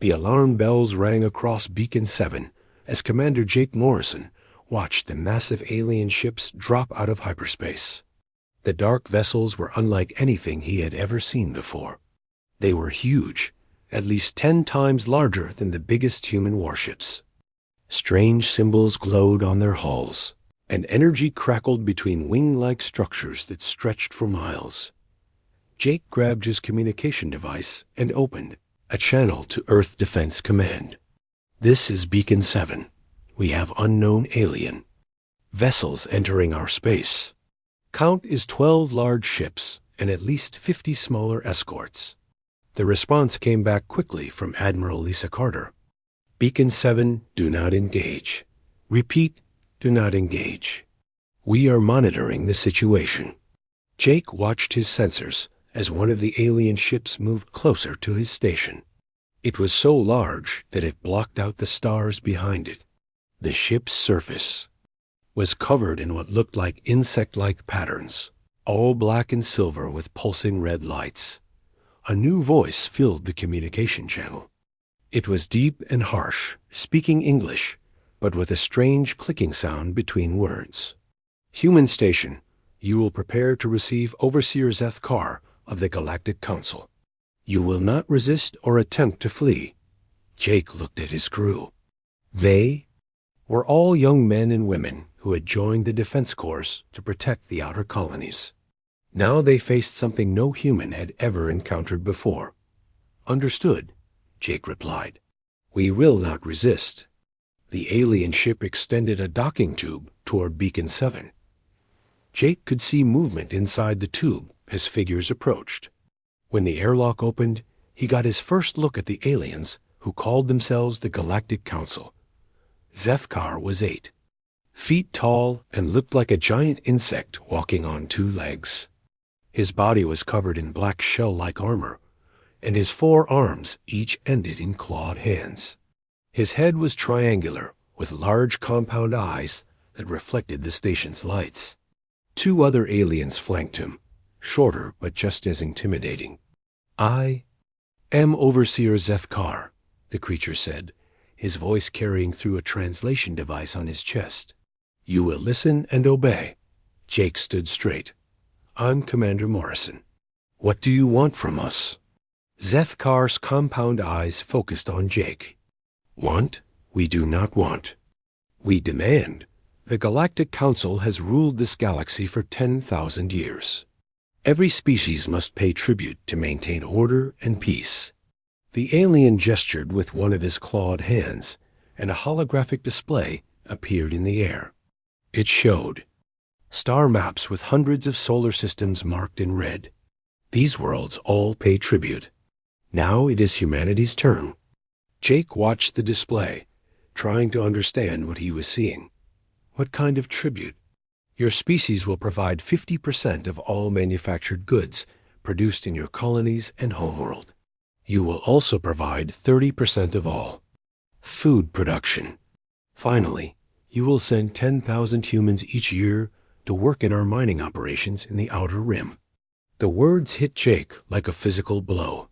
The alarm bells rang across Beacon 7 as Commander Jake Morrison watched the massive alien ships drop out of hyperspace. The dark vessels were unlike anything he had ever seen before. They were huge, at least 10 times larger than the biggest human warships. Strange symbols glowed on their hulls, and energy crackled between wing-like structures that stretched for miles. Jake grabbed his communication device and opened a channel to Earth Defense Command. "This is Beacon 7. We have unknown alien vessels entering our space. Count is 12 large ships and at least 50 smaller escorts." The response came back quickly from Admiral Lisa Carter. "Beacon 7, do not engage. Repeat, do not engage. We are monitoring the situation." Jake watched his sensors as one of the alien ships moved closer to his station. It was so large that it blocked out the stars behind it. The ship's surface was covered in what looked like insect-like patterns, all black and silver with pulsing red lights. A new voice filled the communication channel. It was deep and harsh, speaking English, but with a strange clicking sound between words. "Human station, you will prepare to receive Overseer Zeth Kar of the Galactic Council. You will not resist or attempt to flee." Jake looked at his crew. They were all young men and women who had joined the defense corps to protect the outer colonies. Now they faced something no human had ever encountered before. "Understood," Jake replied. "We will not resist." The alien ship extended a docking tube toward Beacon 7. Jake could see movement inside the tube as figures approached. When the airlock opened, he got his first look at the aliens who called themselves the Galactic Council. Zeth Kar was 8 feet tall and looked like a giant insect walking on 2 legs. His body was covered in black shell-like armor, and his 4 arms each ended in clawed hands. His head was triangular, with large compound eyes that reflected the station's lights. 2 other aliens flanked him, shorter but just as intimidating. "I am Overseer Zeth Kar," the creature said, his voice carrying through a translation device on his chest. "You will listen and obey." Jake stood straight. "I'm Commander Morrison. What do you want from us?" Zeth Kar's compound eyes focused on Jake. "Want? We do not want. We demand. The Galactic Council has ruled this galaxy for 10,000 years. Every species must pay tribute to maintain order and peace." The alien gestured with one of his clawed hands, and a holographic display appeared in the air. It showed star maps with hundreds of solar systems marked in red. These worlds all pay tribute. Now it is humanity's turn. Jake watched the display, trying to understand what he was seeing. "What kind of tribute?" "Your species will provide 50% of all manufactured goods produced in your colonies and homeworld. You will also provide 30% of all food production. Finally, you will send 10,000 humans each year to work in our mining operations in the Outer Rim." The words hit Jake like a physical blow.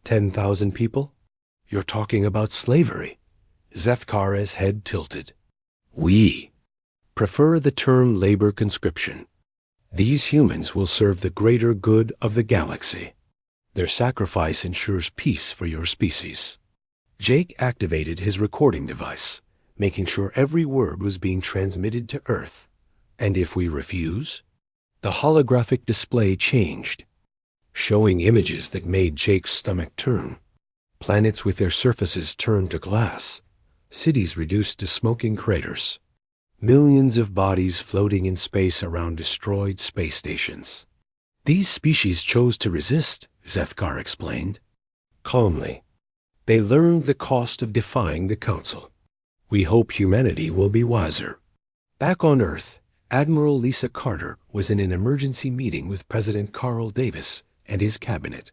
10,000 people? You're talking about slavery. Zeth Kar's head tilted. "We prefer the term labor conscription. These humans will serve the greater good of the galaxy. Their sacrifice ensures peace for your species." Jake activated his recording device, making sure every word was being transmitted to Earth. "And if we refuse?" The holographic display changed, showing images that made Jake's stomach turn. Planets with their surfaces turned to glass, cities reduced to smoking craters, millions of bodies floating in space around destroyed space stations. "These species chose to resist," Zeth Kar explained. Calmly, "They learned the cost of defying the Council. We hope humanity will be wiser." Back on Earth, Admiral Lisa Carter was in an emergency meeting with President Carl Davis and his cabinet.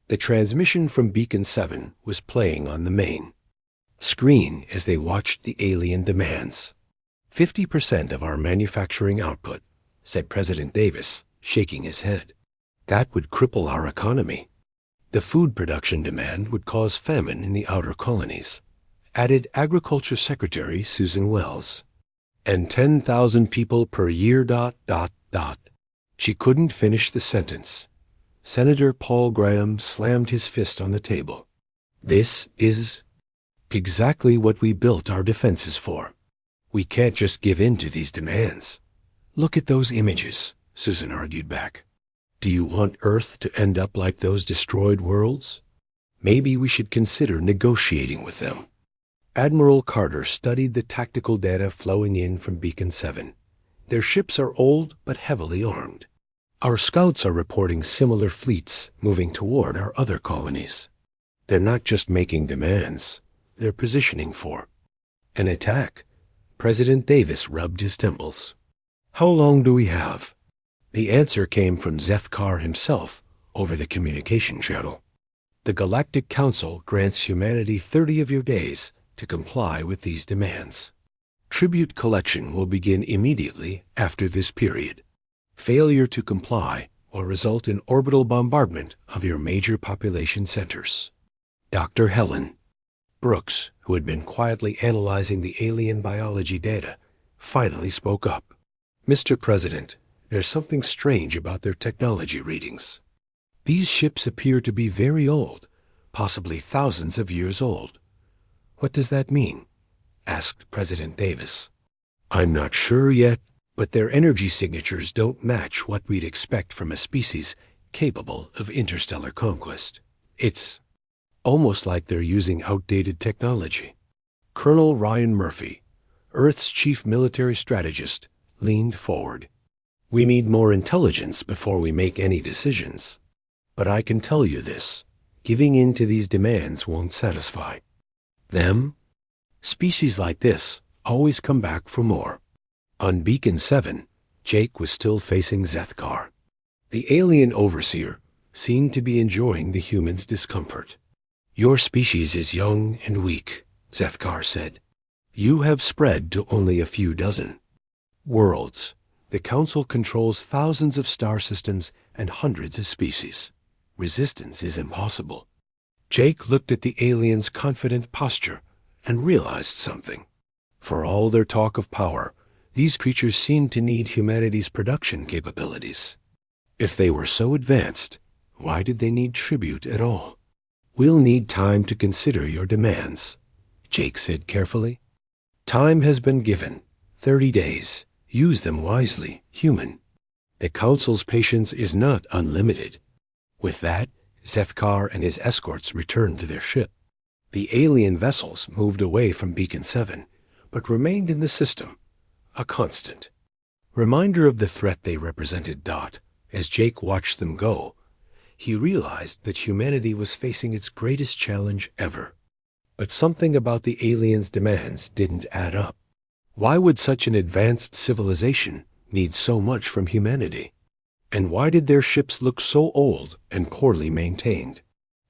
The transmission from Beacon 7 was playing on the main screen as they watched the alien demands. 50% of our manufacturing output," said President Davis, shaking his head. "That would cripple our economy." The food production demand would cause famine in the outer colonies, added Agriculture Secretary Susan Wells. And 10,000 people per year ... She couldn't finish the sentence. Senator Paul Graham slammed his fist on the table. This is exactly what we built our defenses for. We can't just give in to these demands. Look at those images, Susan argued back. Do you want Earth to end up like those destroyed worlds? Maybe we should consider negotiating with them. Admiral Carter studied the tactical data flowing in from Beacon 7. Their ships are old but heavily armed. Our scouts are reporting similar fleets moving toward our other colonies. They're not just making demands, they're positioning for an attack. President Davis rubbed his temples. How long do we have? The answer came from Zethkar himself over the communication channel. The Galactic Council grants humanity 30 of your days to comply with these demands. Tribute collection will begin immediately after this period. Failure to comply will result in orbital bombardment of your major population centers. Dr. Helen Brooks, who had been quietly analyzing the alien biology data, finally spoke up. Mr. President, there's something strange about their technology readings. These ships appear to be very old, possibly thousands of years old. What does that mean? Asked President Davis. I'm not sure yet, but their energy signatures don't match what we'd expect from a species capable of interstellar conquest. It's almost like they're using outdated technology. Colonel Ryan Murphy, Earth's chief military strategist, leaned forward. We need more intelligence before we make any decisions. But I can tell you this, giving in to these demands won't satisfy them. Species like this always come back for more. On Beacon 7, Jake was still facing Zethkar. The alien overseer seemed to be enjoying the humans' discomfort. Your species is young and weak, Zethkar said. You have spread to only a few dozen worlds. The Council controls thousands of star systems and hundreds of species. Resistance is impossible. Jake looked at the alien's confident posture and realized something. For all their talk of power, these creatures seemed to need humanity's production capabilities. If they were so advanced, why did they need tribute at all? We'll need time to consider your demands, Jake said carefully. Time has been given, 30 days. Use them wisely, human. The Council's patience is not unlimited. With that, Zethkar and his escorts returned to their ship. The alien vessels moved away from Beacon 7, but remained in the system, a constant reminder of the threat they represented. As Jake watched them go, he realized that humanity was facing its greatest challenge ever. But something about the aliens' demands didn't add up. Why would such an advanced civilization need so much from humanity? And why did their ships look so old and poorly maintained?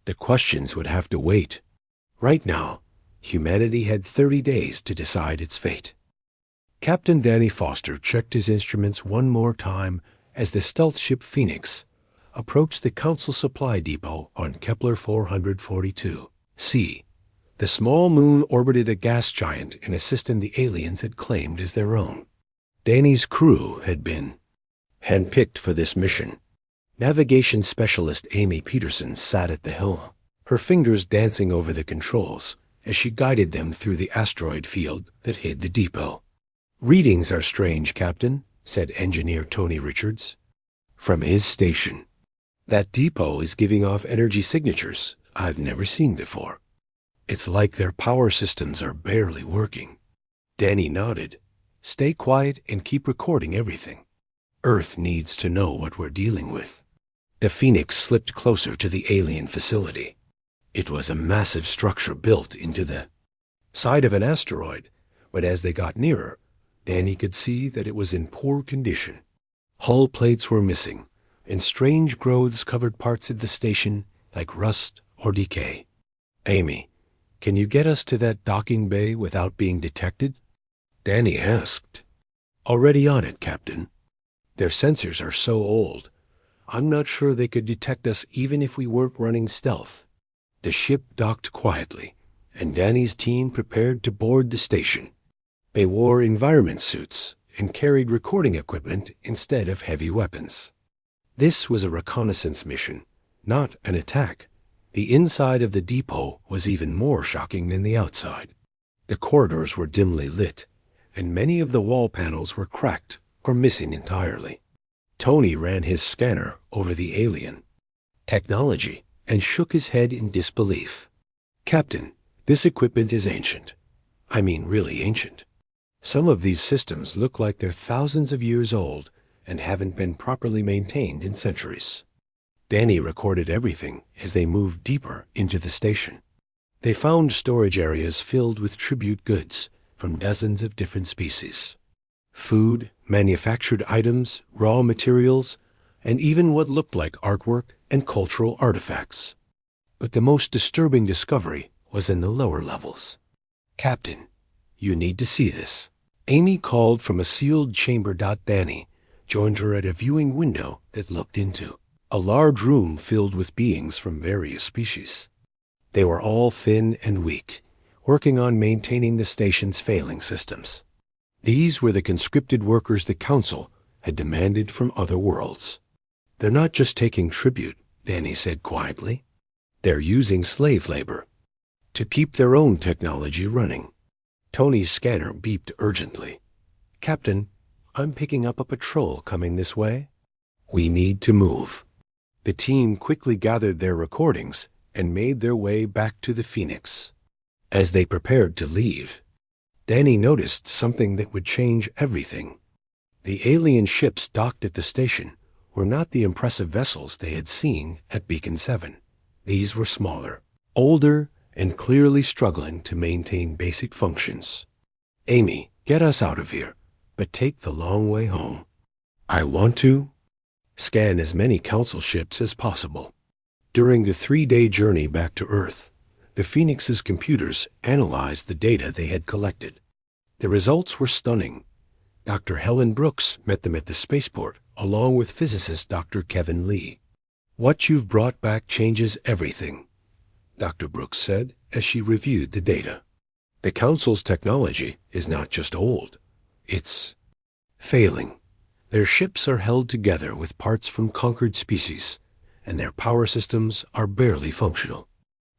The questions would have to wait. Right now, humanity had 30 days to decide its fate. Captain Danny Foster checked his instruments one more time as the stealth ship Phoenix approached the Council supply depot on Kepler 442c. The small moon orbited a gas giant in a system the aliens had claimed as their own. Danny's crew had been handpicked for this mission. Navigation specialist Amy Peterson sat at the helm, her fingers dancing over the controls as she guided them through the asteroid field that hid the depot. Readings are strange, Captain, said engineer Tony Richards from his station. That depot is giving off energy signatures I've never seen before. It's like their power systems are barely working. Danny nodded. Stay quiet and keep recording everything. Earth needs to know what we're dealing with. The Phoenix slipped closer to the alien facility. It was a massive structure built into the side of an asteroid, but as they got nearer, Danny could see that it was in poor condition. Hull plates were missing, and strange growths covered parts of the station like rust or decay. Amy, can you get us to that docking bay without being detected? Danny asked. Already on it, Captain. Their sensors are so old, I'm not sure they could detect us even if we weren't running stealth. The ship docked quietly, and Danny's team prepared to board the station. They wore environment suits and carried recording equipment instead of heavy weapons. This was a reconnaissance mission, not an attack. The inside of the depot was even more shocking than the outside. The corridors were dimly lit, and many of the wall panels were cracked or missing entirely. Tony ran his scanner over the alien technology and shook his head in disbelief. "Captain, this equipment is ancient. I mean really ancient. Some of these systems look like they're thousands of years old and haven't been properly maintained in centuries." Danny recorded everything as they moved deeper into the station. They found storage areas filled with tribute goods from dozens of different species. Food, manufactured items, raw materials, and even what looked like artwork and cultural artifacts. But the most disturbing discovery was in the lower levels. "Captain, you need to see this." Amy called from a sealed chamber. Danny joined her at a viewing window that looked into a large room filled with beings from various species. They were all thin and weak, working on maintaining the station's failing systems. These were the conscripted workers the Council had demanded from other worlds. "They're not just taking tribute," Danny said quietly. "They're using slave labor to keep their own technology running." Tony's scanner beeped urgently. "Captain, I'm picking up a patrol coming this way. We need to move." The team quickly gathered their recordings and made their way back to the Phoenix. As they prepared to leave, Danny noticed something that would change everything. The alien ships docked at the station were not the impressive vessels they had seen at Beacon 7. These were smaller, older, and clearly struggling to maintain basic functions. "Amy, get us out of here, but take the long way home." "I want to scan as many Council ships as possible." During the 3-day journey back to Earth, the Phoenix's computers analyzed the data they had collected. The results were stunning. Dr. Helen Brooks met them at the spaceport, along with physicist Dr. Kevin Lee. "What you've brought back changes everything," Dr. Brooks said as she reviewed the data. "The Council's technology is not just old, it's failing. Their ships are held together with parts from conquered species, and their power systems are barely functional."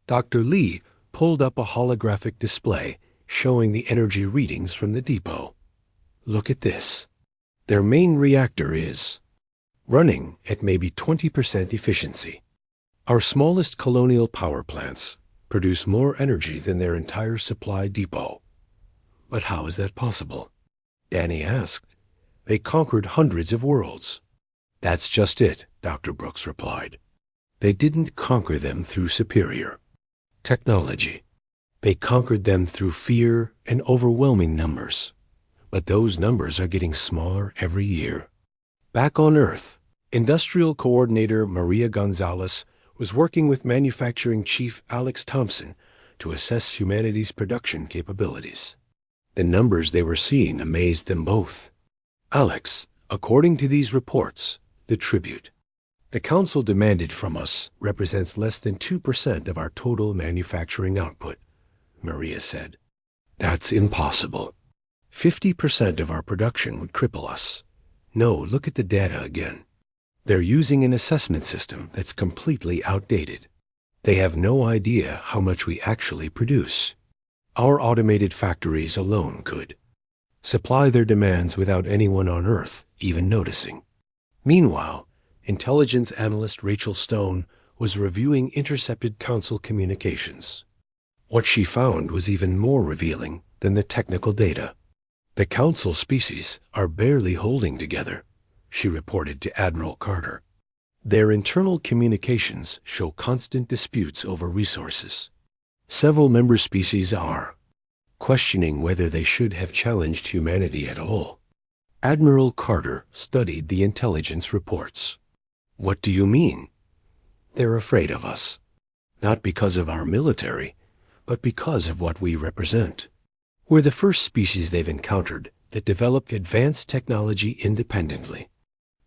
Dr. Lee pulled up a holographic display showing the energy readings from the depot. "Look at this. Their main reactor is running at maybe 20% efficiency. Our smallest colonial power plants produce more energy than their entire supply depot." "But how is that possible?" Danny asked. "They conquered hundreds of worlds." "That's just it," Dr. Brooks replied. "They didn't conquer them through superior technology. They conquered them through fear and overwhelming numbers. But those numbers are getting smaller every year." Back on Earth, Industrial Coordinator Maria Gonzalez was working with Manufacturing Chief Alex Thompson to assess humanity's production capabilities. The numbers they were seeing amazed them both. "Alex, according to these reports, the tribute the Council demanded from us represents less than 2% of our total manufacturing output," Maria said. "That's impossible. 50% of our production would cripple us. No, look at the data again. They're using an assessment system that's completely outdated. They have no idea how much we actually produce. Our automated factories alone could supply their demands without anyone on Earth even noticing." Meanwhile, intelligence analyst Rachel Stone was reviewing intercepted Council communications. What she found was even more revealing than the technical data. "The Council species are barely holding together," she reported to Admiral Carter. "Their internal communications show constant disputes over resources. Several member species are questioning whether they should have challenged humanity at all." Admiral Carter studied the intelligence reports. "What do you mean?" "They're afraid of us. Not because of our military, but because of what we represent. We're the first species they've encountered that developed advanced technology independently.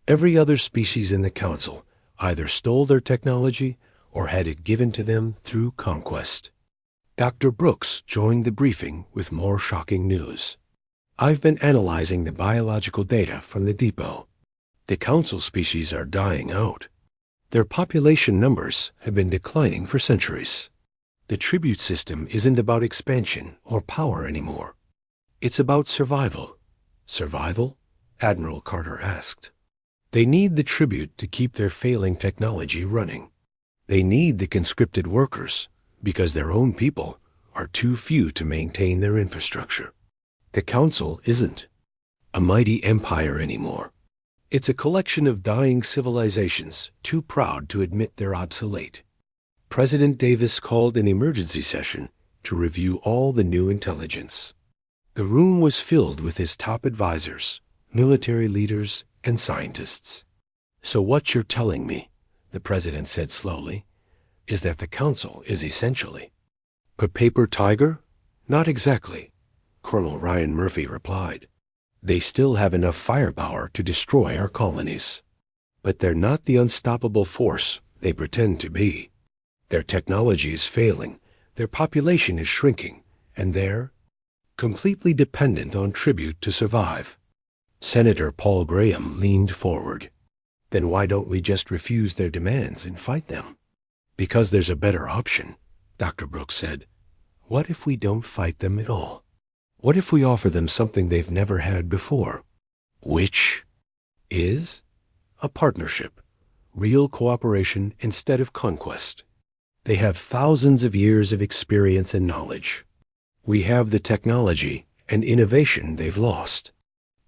Every other species in the Council either stole their technology or had it given to them through conquest. Dr. Brooks joined the briefing with more shocking news. I've been analyzing the biological data from the depot. The council species are dying out. Their population numbers have been declining for centuries. The tribute system isn't about expansion or power anymore. It's about survival. Survival? Admiral Carter asked. They need the tribute to keep their failing technology running. They need the conscripted workers because their own people are too few to maintain their infrastructure. The council isn't a mighty empire anymore. It's a collection of dying civilizations too proud to admit they're obsolete. President Davis called an emergency session to review all the new intelligence. The room was filled with his top advisors, military leaders, and scientists. So what you're telling me, the president said slowly, is that the council is essentially a paper tiger? Not exactly, Colonel Ryan Murphy replied. They still have enough firepower to destroy our colonies. But they're not the unstoppable force they pretend to be. Their technology is failing, their population is shrinking, and they're completely dependent on tribute to survive. Senator Paul Graham leaned forward. Then why don't we just refuse their demands and fight them? Because there's a better option, Dr. Brooks said. What if we don't fight them at all? What if we offer them something they've never had before? Which is a partnership, real cooperation instead of conquest. They have thousands of years of experience and knowledge. We have the technology and innovation they've lost.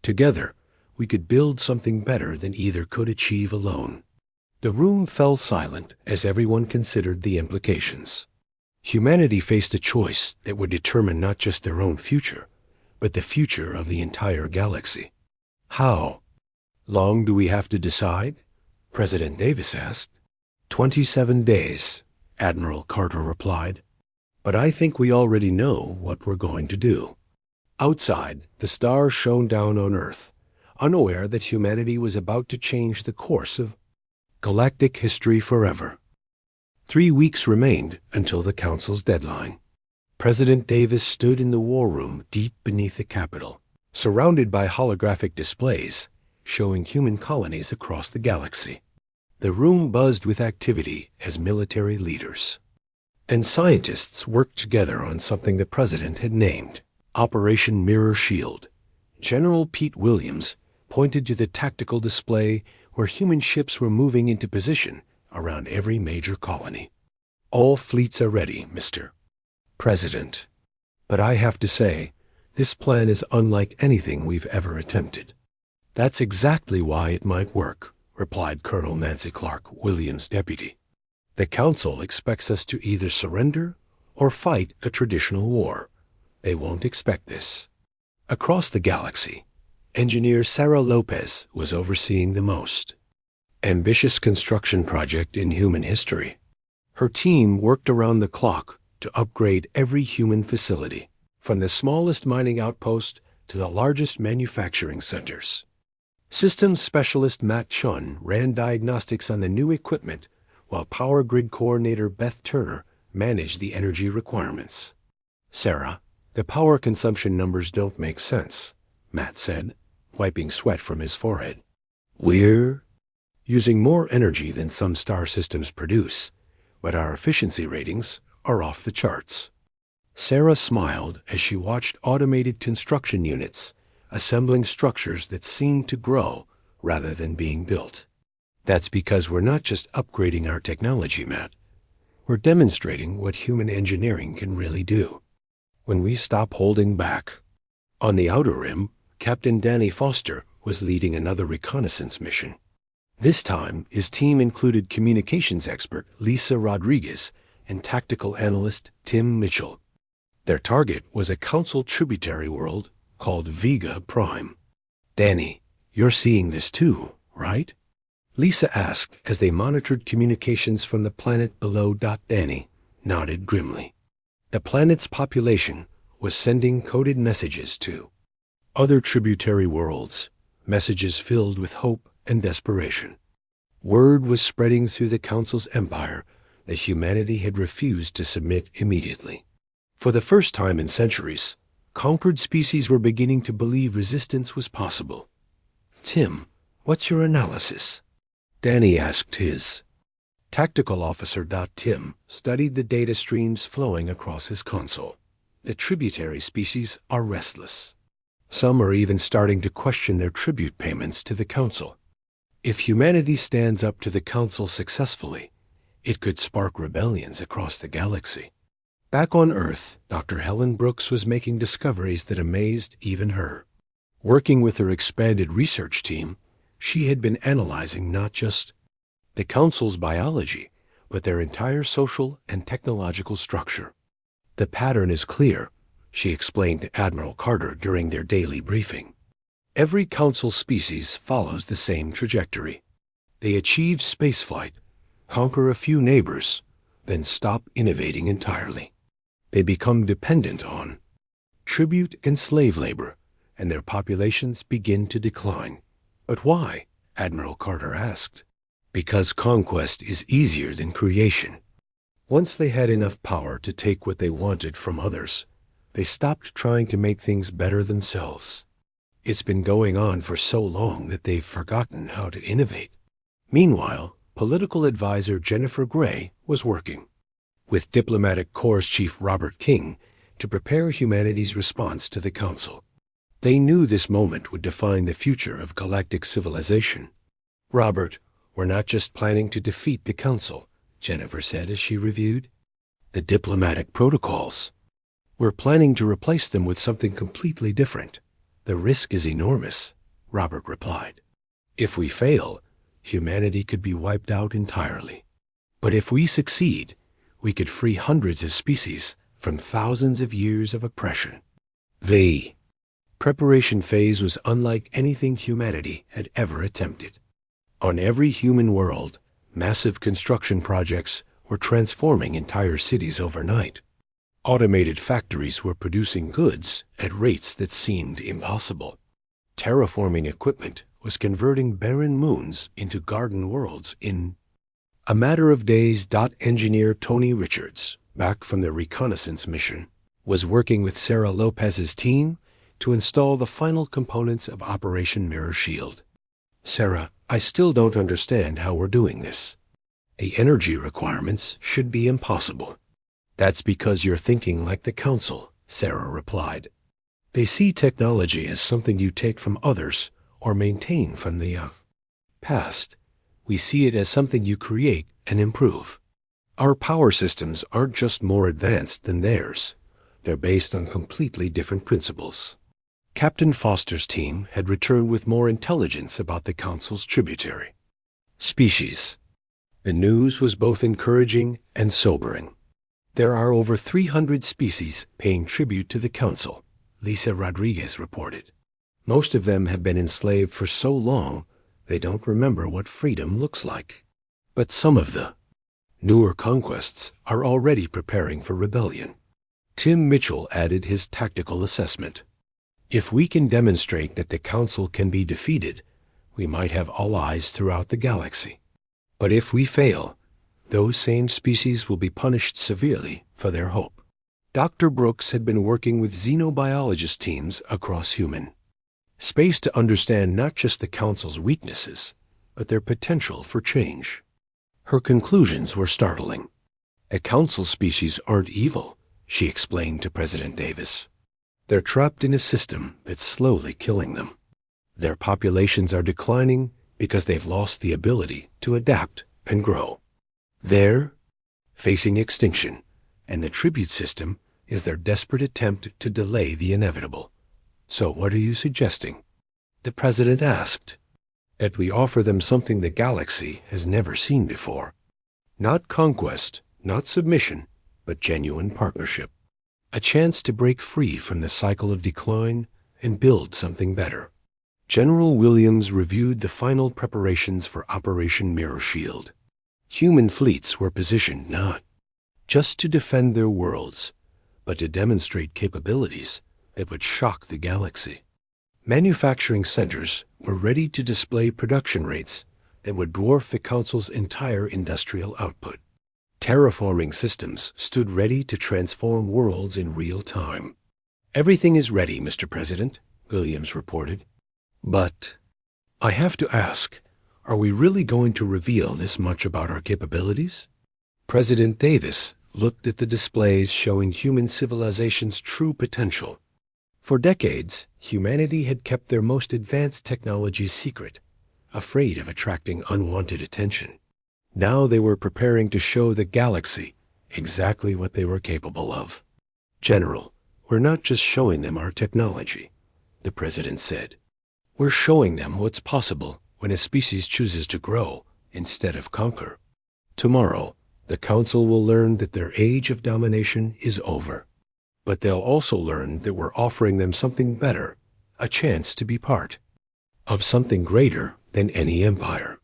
Together, we could build something better than either could achieve alone. The room fell silent as everyone considered the implications. Humanity faced a choice that would determine not just their own future, but the future of the entire galaxy. How long do we have to decide? President Davis asked. 27 days, Admiral Carter replied. But I think we already know what we're going to do. Outside, the stars shone down on Earth, unaware that humanity was about to change the course of galactic history forever. 3 weeks remained until the Council's deadline. President Davis stood in the war room deep beneath the Capitol, surrounded by holographic displays showing human colonies across the galaxy. The room buzzed with activity as military leaders and scientists worked together on something the president had named Operation Mirror Shield. General Pete Williams pointed to the tactical display where human ships were moving into position around every major colony. All fleets are ready, Mr. President. But I have to say, this plan is unlike anything we've ever attempted. That's exactly why it might work, replied Colonel Nancy Clark, Williams' deputy. The Council expects us to either surrender or fight a traditional war. They won't expect this. Across the galaxy, engineer Sarah Lopez was overseeing the most ambitious construction project in human history. Her team worked around the clock to upgrade every human facility, from the smallest mining outpost to the largest manufacturing centers. Systems specialist Matt Chun ran diagnostics on the new equipment, while power grid coordinator Beth Turner managed the energy requirements. Sarah, the power consumption numbers don't make sense, Matt said, wiping sweat from his forehead. We're using more energy than some star systems produce, but our efficiency ratings are off the charts. Sarah smiled as she watched automated construction units assembling structures that seemed to grow rather than being built. That's because we're not just upgrading our technology, Matt. We're demonstrating what human engineering can really do when we stop holding back. On the Outer Rim, Captain Danny Foster was leading another reconnaissance mission. This time, his team included communications expert Lisa Rodriguez and tactical analyst Tim Mitchell. Their target was a Council tributary world called Vega Prime. Danny, you're seeing this too, right? Lisa asked as they monitored communications from the planet below. Danny nodded grimly. The planet's population was sending coded messages to other tributary worlds, messages filled with hope and desperation. Word was spreading through the Council's empire that humanity had refused to submit immediately. For the first time in centuries, conquered species were beginning to believe resistance was possible. "Tim, what's your analysis?" Danny asked his. Tactical Officer Tim studied the data streams flowing across his console. The tributary species are restless. Some are even starting to question their tribute payments to the Council. If humanity stands up to the Council successfully, it could spark rebellions across the galaxy. Back on Earth, Dr. Helen Brooks was making discoveries that amazed even her. Working with her expanded research team, she had been analyzing not just the Council's biology, but their entire social and technological structure. "The pattern is clear," she explained to Admiral Carter during their daily briefing. "Every Council species follows the same trajectory. They achieve spaceflight, conquer a few neighbors, then stop innovating entirely. They become dependent on tribute and slave labor, and their populations begin to decline." "But why?" Admiral Carter asked. "Because conquest is easier than creation. Once they had enough power to take what they wanted from others, they stopped trying to make things better themselves. It's been going on for so long that they've forgotten how to innovate." Meanwhile, political advisor Jennifer Gray was working with Diplomatic Corps Chief Robert King to prepare humanity's response to the Council. They knew this moment would define the future of galactic civilization. "Robert, we're not just planning to defeat the Council," Jennifer said as she reviewed the diplomatic protocols. "We're planning to replace them with something completely different. The risk is enormous," Robert replied. "If we fail, humanity could be wiped out entirely. But if we succeed, we could free hundreds of species from thousands of years of oppression." The preparation phase was unlike anything humanity had ever attempted. On every human world, massive construction projects were transforming entire cities overnight. Automated factories were producing goods at rates that seemed impossible. Terraforming equipment was converting barren moons into garden worlds in a matter of days. Engineer Tony Richards, back from the reconnaissance mission, was working with Sarah Lopez's team to install the final components of Operation Mirror Shield. "Sarah, I still don't understand how we're doing this. The energy requirements should be impossible." "That's because you're thinking like the Council," Sarah replied. "They see technology as something you take from others or maintain from the past. We see it as something you create and improve. Our power systems aren't just more advanced than theirs. They're based on completely different principles." Captain Foster's team had returned with more intelligence about the Council's tributary species. The news was both encouraging and sobering. "There are over 300 species paying tribute to the Council," Lisa Rodriguez reported. "Most of them have been enslaved for so long they don't remember what freedom looks like. But some of the newer conquests are already preparing for rebellion." Tim Mitchell added his tactical assessment. "If we can demonstrate that the Council can be defeated, we might have allies throughout the galaxy. But if we fail, those same species will be punished severely for their hope." Dr. Brooks had been working with xenobiologist teams across human space to understand not just the Council's weaknesses, but their potential for change. Her conclusions were startling. "A Council species aren't evil," she explained to President Davis. "They're trapped in a system that's slowly killing them. Their populations are declining because they've lost the ability to adapt and grow. They're facing extinction, and the tribute system is their desperate attempt to delay the inevitable." "So what are you suggesting?" the president asked. "That we offer them something the galaxy has never seen before. Not conquest, not submission, but genuine partnership. A chance to break free from the cycle of decline and build something better." General Williams reviewed the final preparations for Operation Mirror Shield. Human fleets were positioned not just to defend their worlds, but to demonstrate capabilities that would shock the galaxy. Manufacturing centers were ready to display production rates that would dwarf the Council's entire industrial output. Terraforming systems stood ready to transform worlds in real time. "Everything is ready, Mr. President," Williams reported. "But I have to ask, are we really going to reveal this much about our capabilities?" President Davis looked at the displays showing human civilization's true potential. For decades, humanity had kept their most advanced technologies secret, afraid of attracting unwanted attention. Now they were preparing to show the galaxy exactly what they were capable of. "General, we're not just showing them our technology," the president said. "We're showing them what's possible when a species chooses to grow instead of conquer. Tomorrow, the Council will learn that their age of domination is over. But they'll also learn that we're offering them something better, a chance to be part of something greater than any empire."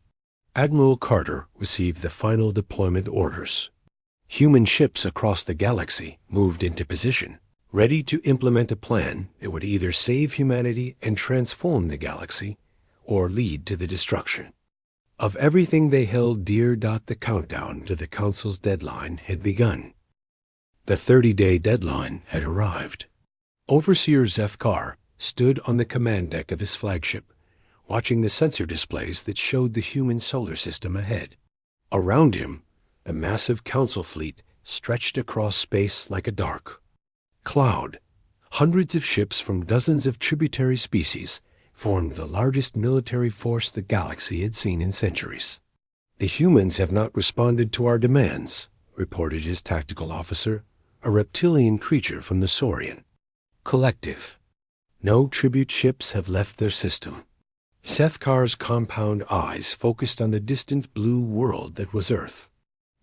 Admiral Carter received the final deployment orders. Human ships across the galaxy moved into position, ready to implement a plan that would either save humanity and transform the galaxy, or lead to the destruction of everything they held dear. The countdown to the Council's deadline had begun. The 30-day deadline had arrived. Overseer Zethkar stood on the command deck of his flagship, watching the sensor displays that showed the human solar system ahead. Around him, the massive Council fleet stretched across space like a dark cloud. Hundreds of ships from dozens of tributary species formed the largest military force the galaxy had seen in centuries. "The humans have not responded to our demands," reported his tactical officer, a reptilian creature from the Saurian Collective. "No tribute ships have left their system." Sethkar's compound eyes focused on the distant blue world that was Earth.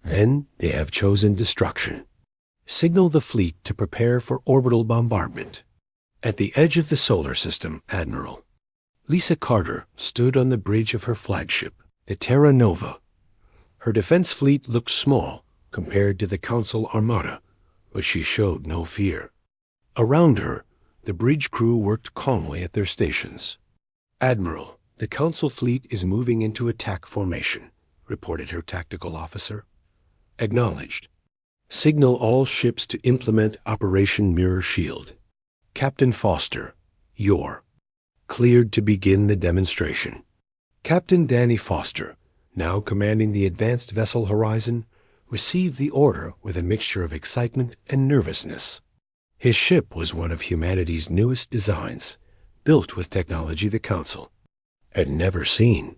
"Then they have chosen destruction. Signal the fleet to prepare for orbital bombardment." At the edge of the solar system, Admiral Lisa Carter stood on the bridge of her flagship, the Terra Nova. Her defense fleet looked small compared to the Council Armada, but she showed no fear. Around her, the bridge crew worked calmly at their stations. "Admiral, the Council fleet is moving into attack formation," reported her tactical officer. "Acknowledged. Signal all ships to implement Operation Mirror Shield. Captain Foster, you're cleared to begin the demonstration." Captain Danny Foster, now commanding the advanced vessel Horizon, received the order with a mixture of excitement and nervousness. His ship was one of humanity's newest designs, built with technology the Council had never seen.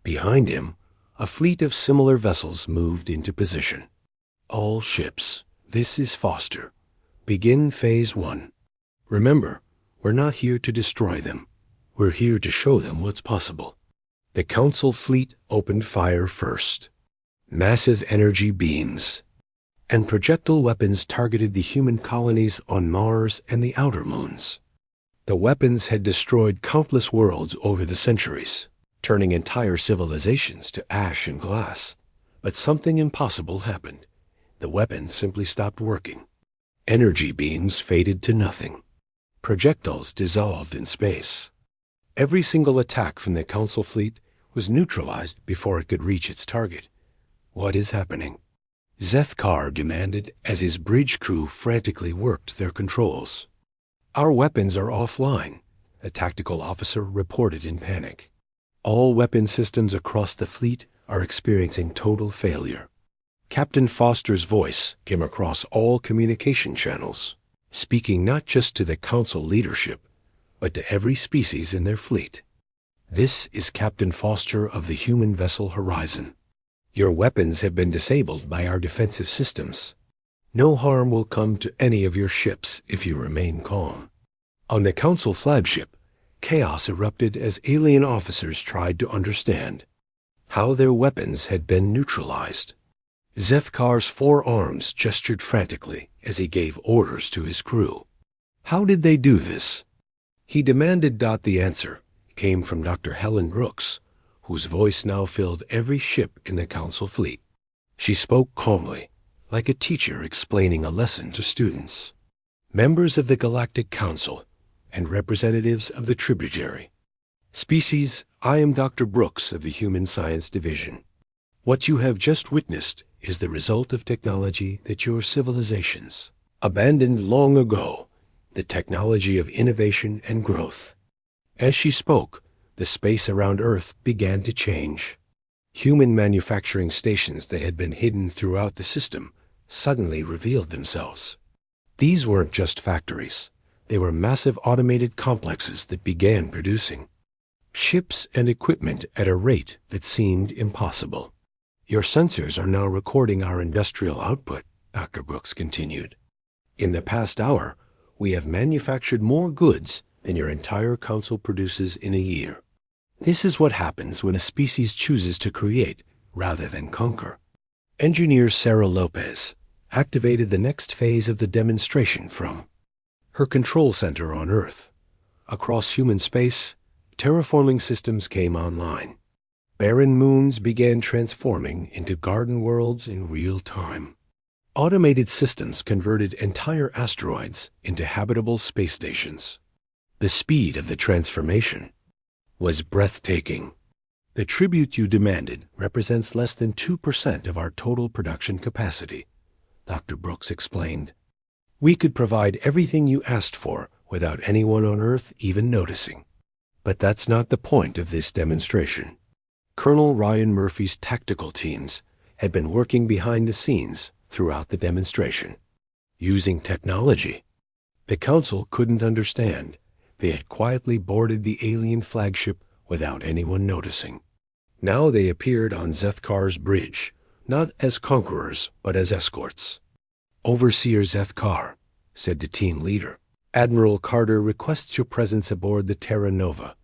Behind him, a fleet of similar vessels moved into position. "All ships, this is Foster. Begin Phase 1. Remember, we're not here to destroy them. We're here to show them what's possible." The Council fleet opened fire first. Massive energy beams and projectile weapons targeted the human colonies on Mars and the outer moons. The weapons had destroyed countless worlds over the centuries, turning entire civilizations to ash and glass. But something impossible happened. The weapons simply stopped working. Energy beams faded to nothing. Projectiles dissolved in space. Every single attack from the Council fleet was neutralized before it could reach its target. "What is happening?" Zethkar demanded as his bridge crew frantically worked their controls. "Our weapons are offline," a tactical officer reported in panic. "All weapon systems across the fleet are experiencing total failure." Captain Foster's voice came across all communication channels, speaking not just to the Council leadership, but to every species in their fleet. "This is Captain Foster of the human vessel Horizon. Your weapons have been disabled by our defensive systems. No harm will come to any of your ships if you remain calm." On the Council flagship, chaos erupted as alien officers tried to understand how their weapons had been neutralized. Zethkar's 4 arms gestured frantically as he gave orders to his crew. How did they do this? He demanded. The answer came from Dr. Helen Brooks, whose voice now filled every ship in the Council fleet. She spoke calmly, like a teacher explaining a lesson to students. "Members of the Galactic Council and representatives of the tributary species, I am Dr. Brooks of the Human Science Division. What you have just witnessed is the result of technology that your civilizations abandoned long ago, the technology of innovation and growth. As she spoke, the space around Earth began to change. Human manufacturing stations that had been hidden throughout the system suddenly revealed themselves. These weren't just factories. They were massive automated complexes that began producing ships and equipment at a rate that seemed impossible. Your sensors are now recording our industrial output, Dr. Brooks continued. In the past hour, we have manufactured more goods than your entire council produces in a year. This is what happens when a species chooses to create rather than conquer. Engineer Sarah Lopez activated the next phase of the demonstration from her control center on Earth. Across human space, terraforming systems came online. Barren moons began transforming into garden worlds in real time. Automated systems converted entire asteroids into habitable space stations. The speed of the transformation was breathtaking. The tribute you demanded represents less than 2% of our total production capacity, Dr. Brooks explained. We could provide everything you asked for without anyone on Earth even noticing. But that's not the point of this demonstration. Colonel Ryan Murphy's tactical teams had been working behind the scenes throughout the demonstration, using technology the Council couldn't understand. They had quietly boarded the alien flagship without anyone noticing. Now they appeared on Zethkar's bridge, not as conquerors, but as escorts. Overseer Zethkar, said the team leader, Admiral Carter requests your presence aboard the Terra Nova.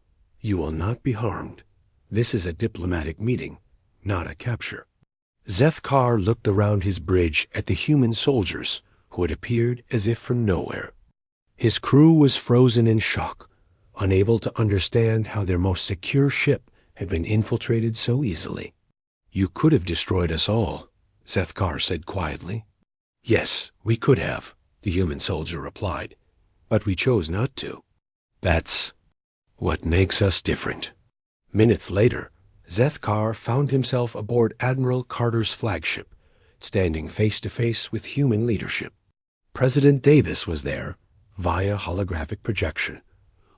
You will not be harmed. This is a diplomatic meeting, not a capture. Zethkar looked around his bridge at the human soldiers who had appeared as if from nowhere. His crew was frozen in shock, unable to understand how their most secure ship had been infiltrated so easily. You could have destroyed us all, Zethkar said quietly. Yes, we could have, the human soldier replied, but we chose not to. That's what makes us different. Minutes later, Zethkar found himself aboard Admiral Carter's flagship, standing face to face with human leadership. President Davis was there, via holographic projection,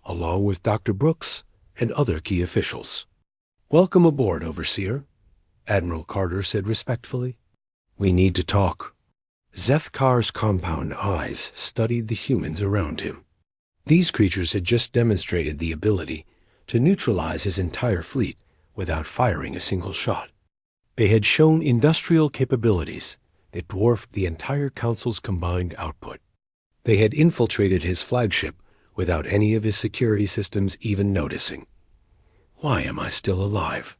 along with Dr. Brooks and other key officials. Welcome aboard, Overseer, Admiral Carter said respectfully. We need to talk. Zethkar's compound eyes studied the humans around him. These creatures had just demonstrated the ability to neutralize his entire fleet without firing a single shot. They had shown industrial capabilities that dwarfed the entire Council's combined output. They had infiltrated his flagship without any of his security systems even noticing. Why am I still alive?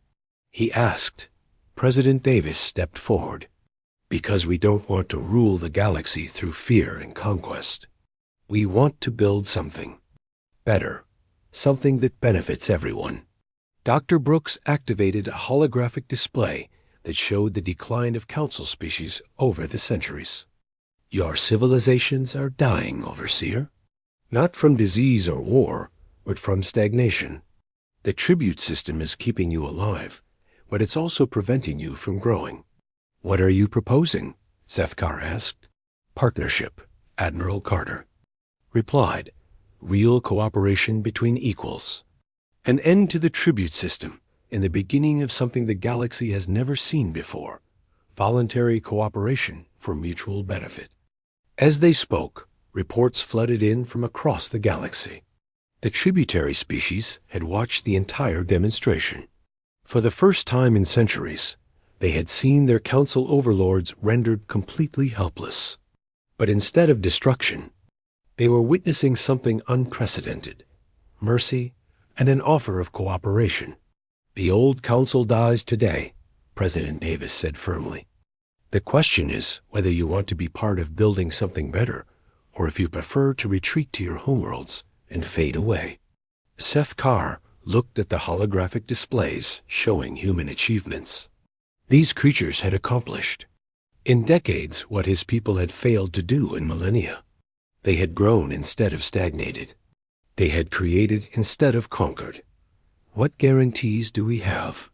He asked. President Davis stepped forward. Because we don't want to rule the galaxy through fear and conquest. We want to build something better, something that benefits everyone. Dr. Brooks activated a holographic display that showed the decline of Council species over the centuries. Your civilizations are dying, Overseer. Not from disease or war, but from stagnation. The tribute system is keeping you alive, but it's also preventing you from growing. What are you proposing? Zethkar asked. Partnership, Admiral Carter replied. Real cooperation between equals. An end to the tribute system and the beginning of something the galaxy has never seen before. Voluntary cooperation for mutual benefit. As they spoke, reports flooded in from across the galaxy. The tributary species had watched the entire demonstration. For the first time in centuries, they had seen their council overlords rendered completely helpless. But instead of destruction, they were witnessing something unprecedented, mercy and an offer of cooperation. The old council dies today, President Davis said firmly. The question is whether you want to be part of building something better, or if you prefer to retreat to your homeworlds and fade away. Zethkar looked at the holographic displays showing human achievements. These creatures had accomplished, in decades, what his people had failed to do in millennia. They had grown instead of stagnated. They had created instead of conquered. "What guarantees do we have?"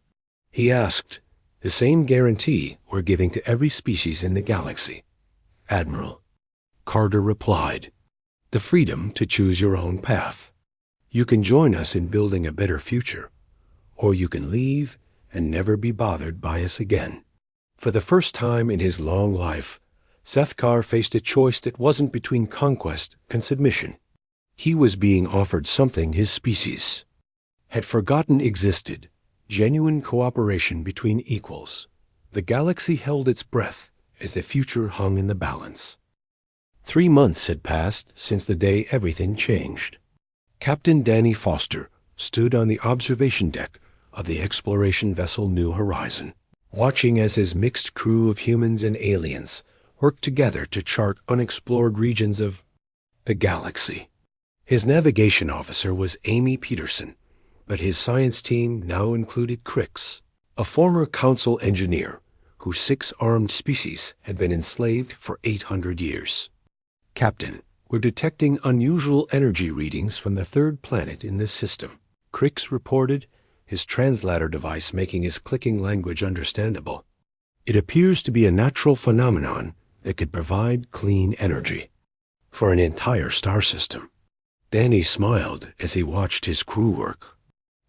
He asked. "The same guarantee we're giving to every species in the galaxy, Admiral." Carter replied, "The freedom to choose your own path. You can join us in building a better future, or you can leave and never be bothered by us again." For the first time in his long life, Sethkar faced a choice that wasn't between conquest and submission. He was being offered something his species had forgotten existed: genuine cooperation between equals. The galaxy held its breath as the future hung in the balance. 3 months had passed since the day everything changed. Captain Danny Foster stood on the observation deck of the exploration vessel New Horizon, watching as his mixed crew of humans and aliens worked together to chart unexplored regions of the galaxy. His navigation officer was Amy Peterson, but his science team now included Crix, a former council engineer whose 6 armed species had been enslaved for 800 years. "Captain, we're detecting unusual energy readings from the 3rd planet in this system," Crix reported, his translator device making his clicking language understandable. "It appears to be a natural phenomenon that could provide clean energy for an entire star system." Danny smiled as he watched his crew work.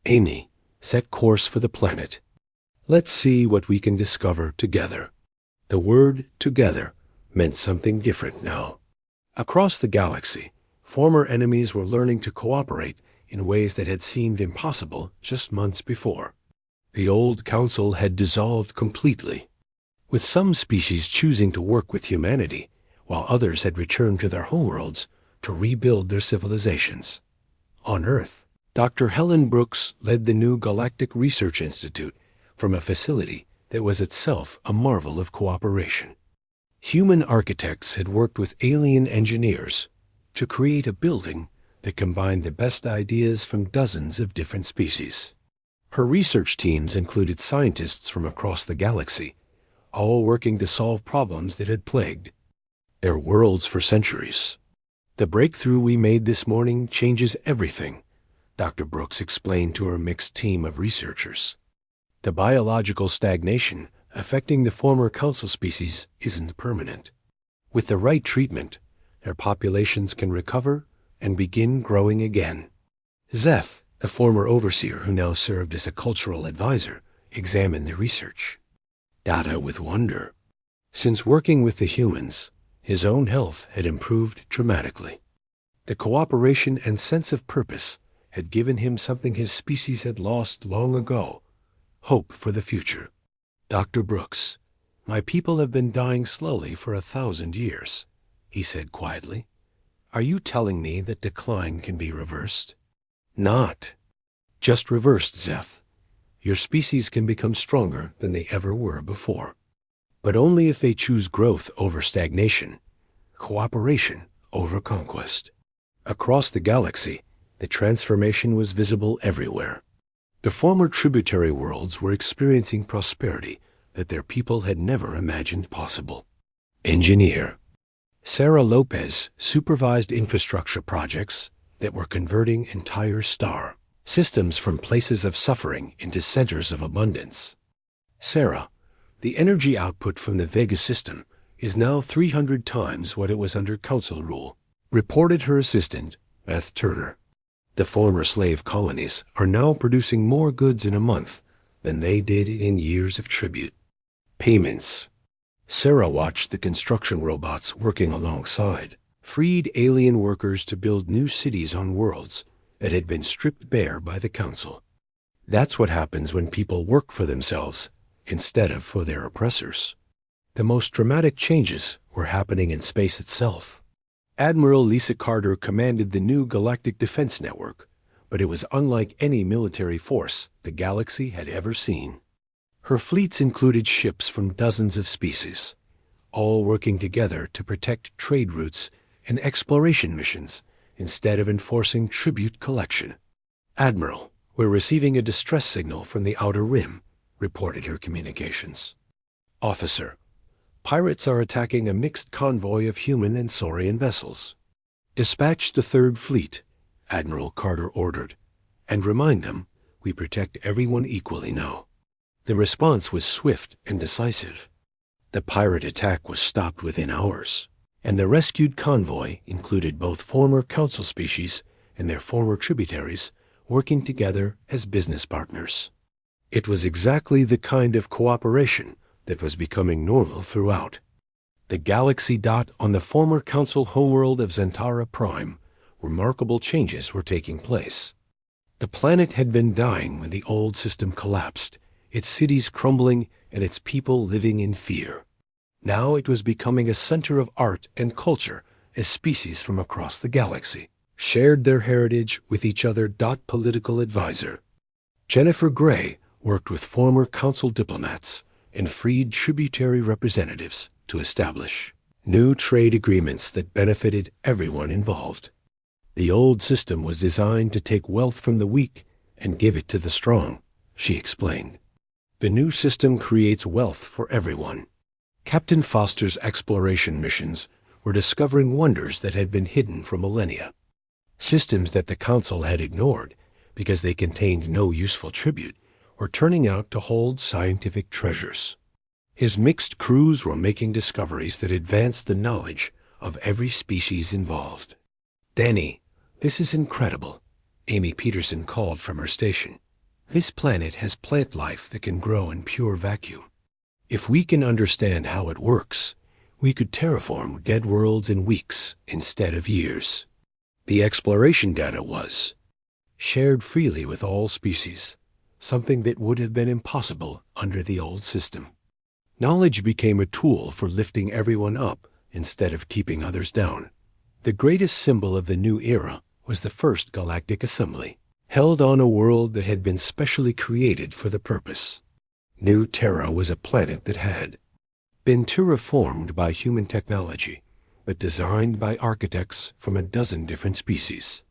"Amy, set course for the planet. Let's see what we can discover together." The word "together" meant something different now. Across the galaxy, former enemies were learning to cooperate in ways that had seemed impossible just months before. The old council had dissolved completely, with some species choosing to work with humanity, while others had returned to their homeworlds to rebuild their civilizations. On Earth, Dr. Helen Brooks led the new Galactic Research Institute from a facility that was itself a marvel of cooperation. Human architects had worked with alien engineers to create a building that combined the best ideas from dozens of different species. Her research teams included scientists from across the galaxy, all working to solve problems that had plagued their worlds for centuries. "The breakthrough we made this morning changes everything," Dr. Brooks explained to her mixed team of researchers. "The biological stagnation affecting the former council species isn't permanent. With the right treatment, their populations can recover and begin growing again." Zeth, a former overseer who now served as a cultural advisor, examined the research data with wonder. Since working with the humans, his own health had improved dramatically. The cooperation and sense of purpose had given him something his species had lost long ago: hope for the future. "Dr. Brooks, my people have been dying slowly for 1,000 years, he said quietly. "Are you telling me that decline can be reversed?" "Not just reversed, Zeth. Your species can become stronger than they ever were before, but only if they choose growth over stagnation, cooperation over conquest." Across the galaxy, the transformation was visible everywhere. The former tributary worlds were experiencing prosperity that their people had never imagined possible. Engineer Sarah Lopez supervised infrastructure projects that were converting entire star systems from places of suffering into centers of abundance. "Sarah, the energy output from the Vega system is now 300 times what it was under council rule," reported her assistant, Beth Turner. "The former slave colonies are now producing more goods in a month than they did in years of tribute." Payments Sarah watched the construction robots working alongside, freed alien workers to build new cities on worlds that had been stripped bare by the council. That's what happens when people work for themselves instead of for their oppressors. The most dramatic changes were happening in space itself. Admiral Lisa Carter commanded the new Galactic Defense Network, but it was unlike any military force the galaxy had ever seen. Her fleets included ships from dozens of species, all working together to protect trade routes and exploration missions instead of enforcing tribute collection. "Admiral, we're receiving a distress signal from the Outer Rim," reported her communications. "Officer, pirates are attacking a mixed convoy of human and saurian vessels. Dispatch the 3rd Fleet," Admiral Carter ordered, "and remind them we protect everyone equally now." The response was swift and decisive. The pirate attack was stopped within hours, and the rescued convoy included both former council species and their former tributaries working together as business partners. It was exactly the kind of cooperation that was becoming normal throughout the galaxy. On the former council homeworld of Zentara Prime, remarkable changes were taking place. The planet had been dying when the old system collapsed, its cities crumbling and its people living in fear. Now it was becoming a center of art and culture as species from across the galaxy shared their heritage with each other. Political advisor Jennifer Gray worked with former council diplomats and freed tributary representatives to establish new trade agreements that benefited everyone involved. The old system was designed to take wealth from the weak and give it to the strong, she explained. The new system creates wealth for everyone. Captain Foster's exploration missions were discovering wonders that had been hidden for millennia. Systems that the Council had ignored because they contained no useful tribute were turning out to hold scientific treasures. His mixed crews were making discoveries that advanced the knowledge of every species involved. "Danny, this is incredible," Amy Peterson called from her station. "This planet has plant life that can grow in pure vacuum. If we can understand how it works, we could terraform dead worlds in weeks instead of years." The exploration data was shared freely with all species, something that would have been impossible under the old system. Knowledge became a tool for lifting everyone up instead of keeping others down. The greatest symbol of the new era was the first Galactic Assembly, held on a world that had been specially created for the purpose. New Terra was a planet that had been terraformed by human technology, but designed by architects from a dozen different species.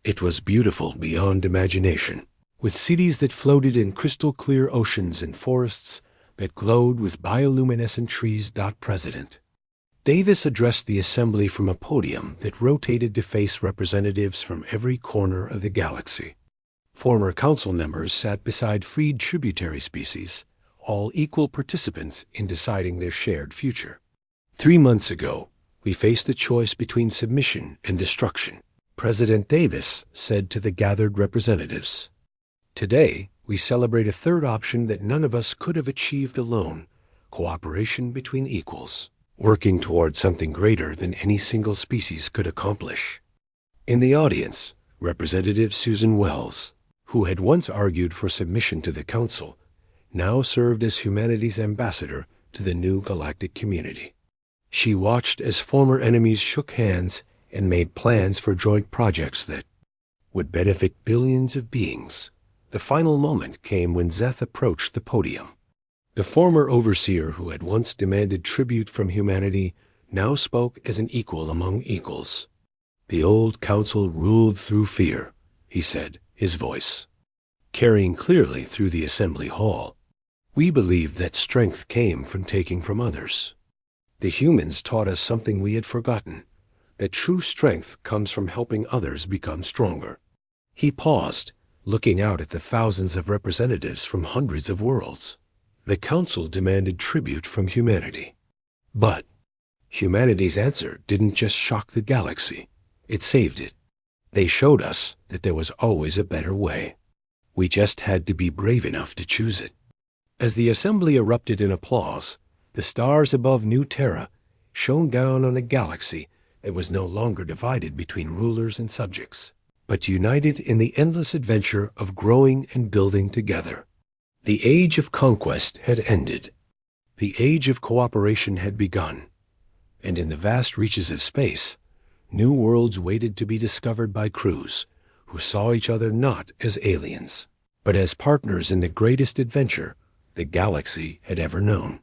It was beautiful beyond imagination, with cities that floated in crystal-clear oceans and forests that glowed with bioluminescent trees. President Davis addressed the assembly from a podium that rotated to face representatives from every corner of the galaxy. Former council members sat beside freed tributary species, all equal participants in deciding their shared future. 3 months ago, we faced a choice between submission and destruction, President Davis said to the gathered representatives. Today, we celebrate a third option that none of us could have achieved alone: cooperation between equals, working toward something greater than any single species could accomplish. In the audience, Representative Susan Wells, who had once argued for submission to the Council, now served as humanity's ambassador to the new galactic community. She watched as former enemies shook hands and made plans for joint projects that would benefit billions of beings. The final moment came when Zeth approached the podium. The former overseer who had once demanded tribute from humanity now spoke as an equal among equals. "The old council ruled through fear," he said, his voice carrying clearly through the assembly hall. "We believed that strength came from taking from others. The humans taught us something we had forgotten, that true strength comes from helping others become stronger." He paused, looking out at the thousands of representatives from hundreds of worlds. The Council demanded tribute from humanity. But humanity's answer didn't just shock the galaxy, it saved it. They showed us that there was always a better way. We just had to be brave enough to choose it. As the assembly erupted in applause, the stars above New Terra shone down on a galaxy that was no longer divided between rulers and subjects, but united in the endless adventure of growing and building together. The age of conquest had ended. The age of cooperation had begun. And in the vast reaches of space, new worlds waited to be discovered by crews who saw each other not as aliens, but as partners in the greatest adventure the galaxy had ever known.